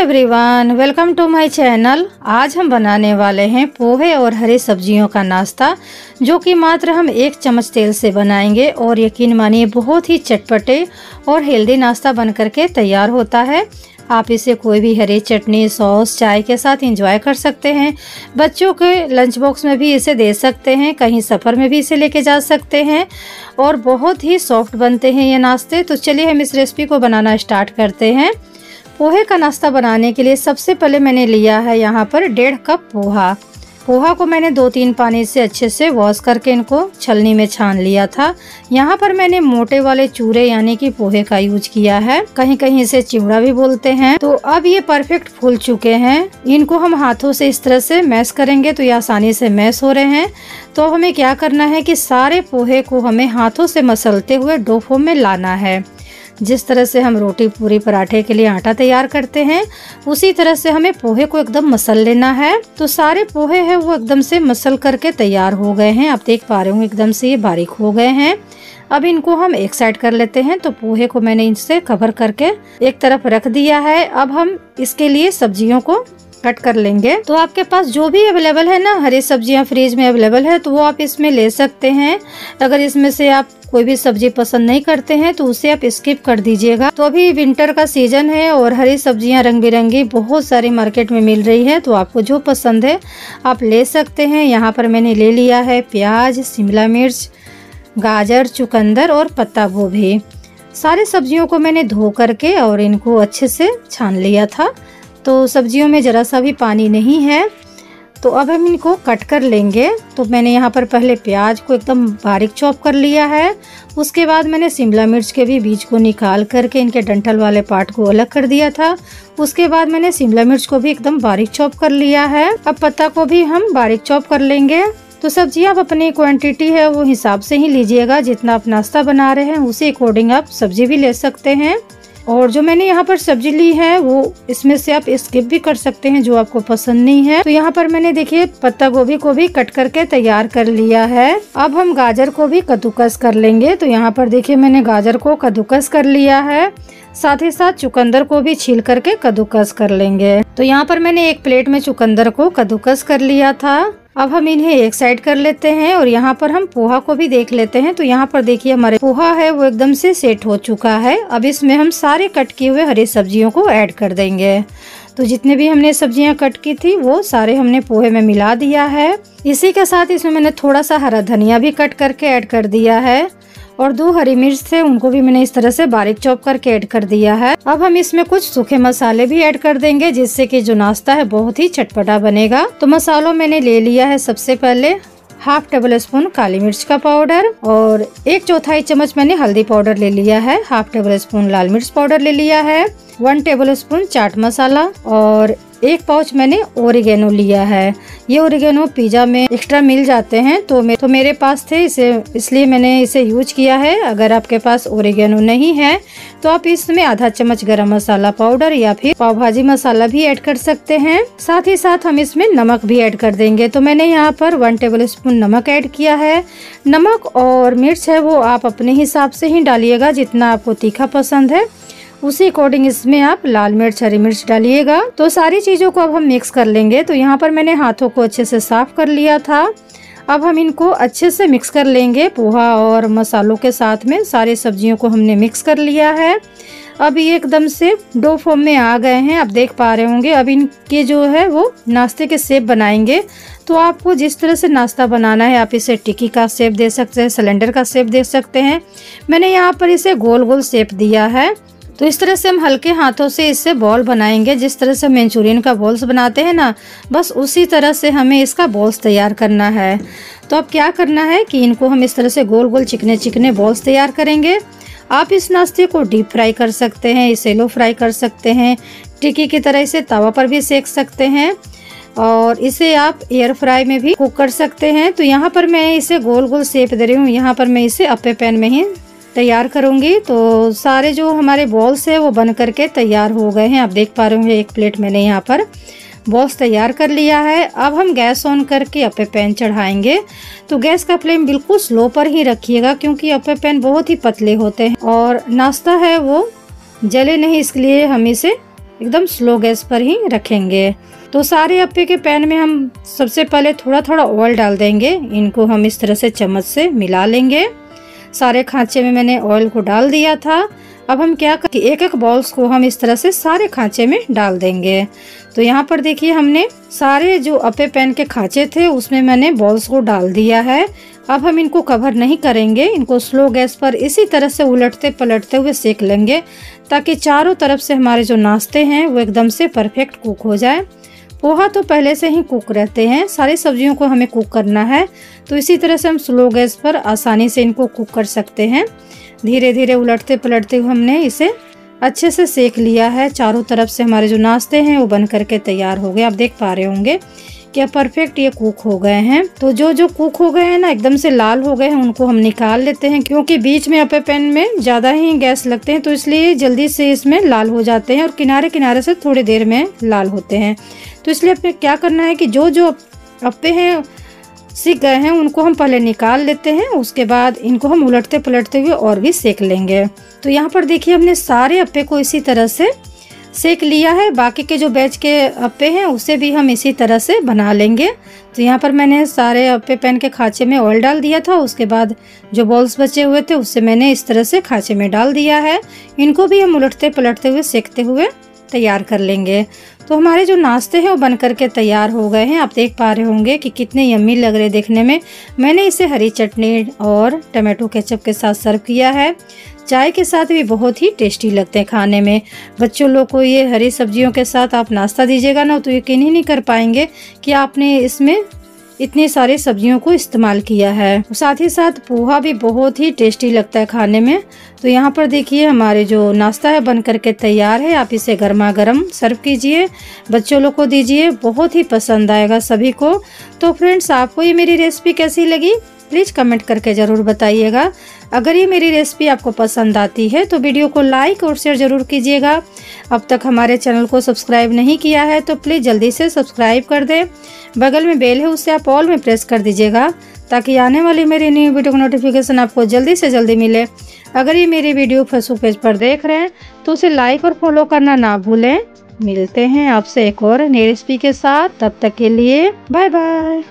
Everyone, welcome to my channel. आज हम बनाने वाले हैं पोहे और हरी सब्जियों का नाश्ता, जो कि मात्र हम 1 चम्मच तेल से बनाएंगे और यकीन मानिए बहुत ही चटपटे और हेल्दी नाश्ता बन करके तैयार होता है। आप इसे कोई भी हरी चटनी, सॉस, चाय के साथ एंजॉय कर सकते हैं। बच्चों के लंच बॉक्स में भी इसे दे सकते हैं, कहीं सफ़र में भी इसे लेके जा सकते हैं और बहुत ही सॉफ्ट बनते हैं ये नाश्ते। तो चलिए हम इस रेसिपी को बनाना स्टार्ट करते हैं। पोहे का नाश्ता बनाने के लिए सबसे पहले मैंने लिया है यहाँ पर 1.5 कप पोहा को मैंने 2-3 पानी से अच्छे से वॉश करके इनको छलनी में छान लिया था। यहाँ पर मैंने मोटे वाले चूरे यानी कि पोहे का यूज किया है, कहीं कहीं इसे चिवड़ा भी बोलते हैं। तो अब ये परफेक्ट फूल चुके हैं। इनको हम हाथों से इस तरह से मैश करेंगे तो ये आसानी से मैश हो रहे हैं। तो हमें क्या करना है कि सारे पोहे को हमें हाथों से मसलते हुए डो फॉर्म में लाना है। जिस तरह से हम रोटी, पूरी, पराठे के लिए आटा तैयार करते हैं, उसी तरह से हमें पोहे को एकदम मसल लेना है। तो सारे पोहे हैं वो एकदम से मसल करके तैयार हो गए हैं। आप देख पा रहे होंगे एकदम से ये बारीक हो गए हैं। अब इनको हम एक साइड कर लेते हैं। तो पोहे को मैंने इनसे कवर करके एक तरफ रख दिया है। अब हम इसके लिए सब्जियों को कट कर लेंगे। तो आपके पास जो भी अवेलेबल है ना, हरी सब्जियां फ्रीज में अवेलेबल है तो वो आप इसमें ले सकते हैं। अगर इसमें से आप कोई भी सब्जी पसंद नहीं करते हैं तो उसे आप स्किप कर दीजिएगा। तो अभी विंटर का सीजन है और हरी सब्जियां रंग बिरंगी बहुत सारी मार्केट में मिल रही है, तो आपको जो पसंद है आप ले सकते हैं। यहाँ पर मैंने ले लिया है प्याज, शिमला मिर्च, गाजर, चुकंदर और पत्ता गोभी। सारी सब्जियों को मैंने धो करके और इनको अच्छे से छान लिया था। तो सब्जियों में जरा सा भी पानी नहीं है। तो अब हम इनको कट कर लेंगे। तो मैंने यहाँ पर पहले प्याज को एकदम बारीक चॉप कर लिया है। उसके बाद मैंने शिमला मिर्च के भी बीज को निकाल करके इनके डंठल वाले पार्ट को अलग कर दिया था। उसके बाद मैंने शिमला मिर्च को भी एकदम बारीक चॉप कर लिया है। अब पत्ता को भी हम बारीक चॉप कर लेंगे। तो सब्जियां आप अपनी क्वांटिटी है वो हिसाब से ही लीजिएगा, जितना आप नाश्ता बना रहे हैं उसी अकॉर्डिंग आप सब्जी भी ले सकते हैं। और जो मैंने यहाँ पर सब्जी ली है वो इसमें से आप स्किप भी कर सकते हैं जो आपको पसंद नहीं है। तो यहाँ पर मैंने देखिए पत्ता गोभी को भी कट करके तैयार कर लिया है। अब हम गाजर को भी कद्दूकस कर लेंगे। तो यहाँ पर देखिए मैंने गाजर को कद्दूकस कर लिया है, साथ ही साथ चुकंदर को भी छील करके कद्दूकस कर लेंगे। तो यहाँ पर मैंने एक प्लेट में चुकंदर को कद्दूकस कर लिया था। अब हम इन्हें एक साइड कर लेते हैं और यहाँ पर हम पोहा को भी देख लेते हैं। तो यहाँ पर देखिए हमारे पोहा है वो एकदम से सेट हो चुका है। अब इसमें हम सारे कट किए हुए हरी सब्जियों को ऐड कर देंगे। तो जितने भी हमने सब्जियां कट की थी वो सारे हमने पोहे में मिला दिया है। इसी के साथ इसमें मैंने थोड़ा सा हरा धनिया भी कट करके ऐड कर दिया है और 2 हरी मिर्च थे उनको भी मैंने इस तरह से बारीक चॉप करके ऐड कर दिया है। अब हम इसमें कुछ सूखे मसाले भी ऐड कर देंगे, जिससे कि जो नाश्ता है बहुत ही चटपटा बनेगा। तो मसालों मैंने ले लिया है सबसे पहले 1/2 टेबल स्पून काली मिर्च का पाउडर और 1/4 चम्मच मैंने हल्दी पाउडर ले लिया है। 1/2 टेबल स्पून लाल मिर्च पाउडर ले लिया है। 1 टेबल स्पून चाट मसाला और 1 पाउच मैंने ओरिगेनो लिया है। ये ओरिगेनो पिज्जा में एक्स्ट्रा मिल जाते हैं तो मेरे पास थे इसलिए मैंने इसे यूज किया है। अगर आपके पास ओरिगेनो नहीं है तो आप इसमें आधा चम्मच गरम मसाला पाउडर या फिर पाव भाजी मसाला भी ऐड कर सकते हैं। साथ ही साथ हम इसमें नमक भी ऐड कर देंगे। तो मैंने यहाँ पर 1 टेबल स्पून नमक ऐड किया है। नमक और मिर्च है वो आप अपने हिसाब से ही डालिएगा, जितना आपको तीखा पसंद है उसी अकॉर्डिंग इसमें आप लाल मिर्च, हरी मिर्च डालिएगा। तो सारी चीजों को अब हम मिक्स कर लेंगे। तो यहाँ पर मैंने हाथों को अच्छे से साफ कर लिया था। अब हम इनको अच्छे से मिक्स कर लेंगे। पोहा और मसालों के साथ में सारी सब्जियों को हमने मिक्स कर लिया है। अब ये एकदम से डो फॉर्म में आ गए हैं, आप देख पा रहे होंगे। अब इनके जो है वो नाश्ते के शेप बनाएंगे। तो आपको जिस तरह से नाश्ता बनाना है आप इसे टिक्की का शेप दे सकते हैं, सिलेंडर का शेप दे सकते हैं। मैंने यहाँ पर इसे गोल गोल शेप दिया है। तो इस तरह से हम हल्के हाथों से इससे बॉल बनाएंगे। जिस तरह से मंचूरियन का बॉल्स बनाते हैं ना, बस उसी तरह से हमें इसका बॉल्स तैयार करना है। तो अब क्या करना है कि इनको हम इस तरह से गोल गोल चिकने चिकने बॉल्स तैयार करेंगे। आप इस नाश्ते को डीप फ्राई कर सकते हैं, सेलो फ्राई कर सकते हैं, टिक्की की तरह इसे तवा पर भी सेक सकते हैं और इसे आप एयर फ्राई में भी कुक कर सकते हैं। तो यहाँ पर मैं इसे गोल गोल शेप दे रही हूँ। यहाँ पर मैं इसे अप्पे पैन में ही तैयार करूंगी। तो सारे जो हमारे बॉल्स है वो बन करके तैयार हो गए हैं। आप देख पा रहे होंगे एक प्लेट मैंने यहाँ पर बॉल्स तैयार कर लिया है। अब हम गैस ऑन करके अप्पे पैन चढ़ाएंगे। तो गैस का फ्लेम बिल्कुल स्लो पर ही रखिएगा, क्योंकि अप्पे पैन बहुत ही पतले होते हैं और नाश्ता है वो जले नहीं, इसलिए हम इसे एकदम स्लो गैस पर ही रखेंगे। तो सारे अप्पे के पैन में हम सबसे पहले थोड़ा थोड़ा ऑयल डाल देंगे। इनको हम इस तरह से चम्मच से मिला लेंगे। सारे खांचे में मैंने ऑयल को डाल दिया था। अब हम क्या करें, एक एक बॉल्स को हम इस तरह से सारे खांचे में डाल देंगे। तो यहाँ पर देखिए हमने सारे जो अप्पे पैन के खांचे थे उसमें मैंने बॉल्स को डाल दिया है। अब हम इनको कवर नहीं करेंगे, इनको स्लो गैस पर इसी तरह से उलटते पलटते हुए सेक लेंगे ताकि चारों तरफ से हमारे जो नाश्ते हैं वो एकदम से परफेक्ट कुक हो जाए। पोहा तो पहले से ही कुक रहते हैं, सारी सब्जियों को हमें कुक करना है, तो इसी तरह से हम स्लो गैस पर आसानी से इनको कुक कर सकते हैं। धीरे धीरे उलटते पलटते हुए हमने इसे अच्छे से सेक लिया है। चारों तरफ से हमारे जो नाश्ते हैं वो बन करके तैयार हो गए। आप देख पा रहे होंगे कि परफेक्ट ये कुक हो गए हैं। तो जो कुक हो गए हैं ना, एकदम से लाल हो गए हैं, उनको हम निकाल लेते हैं, क्योंकि बीच में अप्पे पैन में ज़्यादा ही गैस लगते हैं तो इसलिए जल्दी से इसमें लाल हो जाते हैं और किनारे किनारे से थोड़ी देर में लाल होते हैं। तो इसलिए हमें क्या करना है कि जो अप्पे हैं सीख गए हैं उनको हम पहले निकाल लेते हैं, उसके बाद इनको हम उलटते पलटते हुए और भी सेक लेंगे। तो यहाँ पर देखिए हमने सारे अप्पे को इसी तरह से सेक लिया है। बाकी के जो बैच के अप्पे हैं उसे भी हम इसी तरह से बना लेंगे। तो यहाँ पर मैंने सारे अप्पे पैन के खांचे में ऑयल डाल दिया था। उसके बाद जो बॉल्स बचे हुए थे उससे मैंने इस तरह से खांचे में डाल दिया है। इनको भी हम उलटते पलटते हुए सेकते हुए तैयार कर लेंगे। तो हमारे जो नाश्ते हैं वो बन करके तैयार हो गए हैं। आप देख पा रहे होंगे कि कितने यम्मी लग रहे देखने में। मैंने इसे हरी चटनी और टमाटो केचप के साथ सर्व किया है। चाय के साथ भी बहुत ही टेस्टी लगते हैं खाने में। बच्चों लोग को ये हरी सब्जियों के साथ आप नाश्ता दीजिएगा ना तो यकीन ही नहीं कर पाएंगे कि आपने इसमें इतनी सारी सब्जियों को इस्तेमाल किया है। साथ ही साथ पोहा भी बहुत ही टेस्टी लगता है खाने में। तो यहाँ पर देखिए हमारे जो नाश्ता है बन करके तैयार है। आप इसे गर्मा गर्म सर्व कीजिए, बच्चों लोग को दीजिए, बहुत ही पसंद आएगा सभी को। तो फ्रेंड्स, आपको ये मेरी रेसिपी कैसी लगी प्लीज़ कमेंट करके ज़रूर बताइएगा। अगर ये मेरी रेसिपी आपको पसंद आती है तो वीडियो को लाइक और शेयर ज़रूर कीजिएगा। अब तक हमारे चैनल को सब्सक्राइब नहीं किया है तो प्लीज़ जल्दी से सब्सक्राइब कर दें। बगल में बेल है उसे आप ऑल में प्रेस कर दीजिएगा ताकि आने वाली मेरी न्यू वीडियो का नोटिफिकेशन आपको जल्दी से जल्दी मिले। अगर ये मेरी वीडियो फेसबुक पेज पर देख रहे हैं तो उसे लाइक और फॉलो करना ना भूलें। मिलते हैं आपसे एक और नई रेसिपी के साथ, तब तक के लिए बाय बाय।